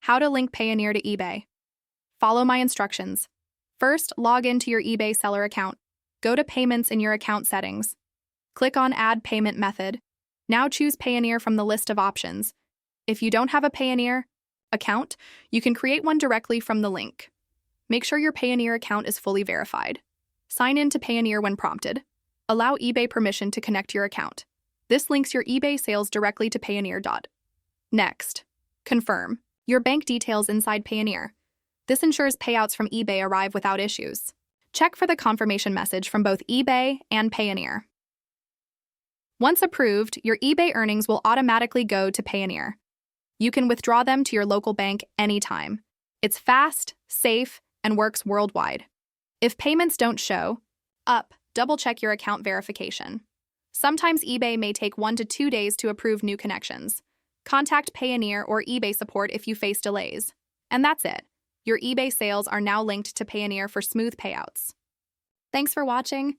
How to link Payoneer to eBay. Follow my instructions. First, log into your eBay seller account. Go to Payments in your account settings. Click on Add Payment Method. Now choose Payoneer from the list of options. If you don't have a Payoneer account, you can create one directly from the link. Make sure your Payoneer account is fully verified. Sign in to Payoneer when prompted. Allow eBay permission to connect your account. This links your eBay sales directly to Payoneer. Next, confirm your bank details inside Payoneer. This ensures payouts from eBay arrive without issues. Check for the confirmation message from both eBay and Payoneer. Once approved, your eBay earnings will automatically go to Payoneer. You can withdraw them to your local bank anytime. It's fast, safe, and works worldwide. If payments don't show up, double-check your account verification. Sometimes eBay may take 1 to 2 days to approve new connections. Contact Payoneer or eBay support if you face delays. And that's it. Your eBay sales are now linked to Payoneer for smooth payouts. Thanks for watching.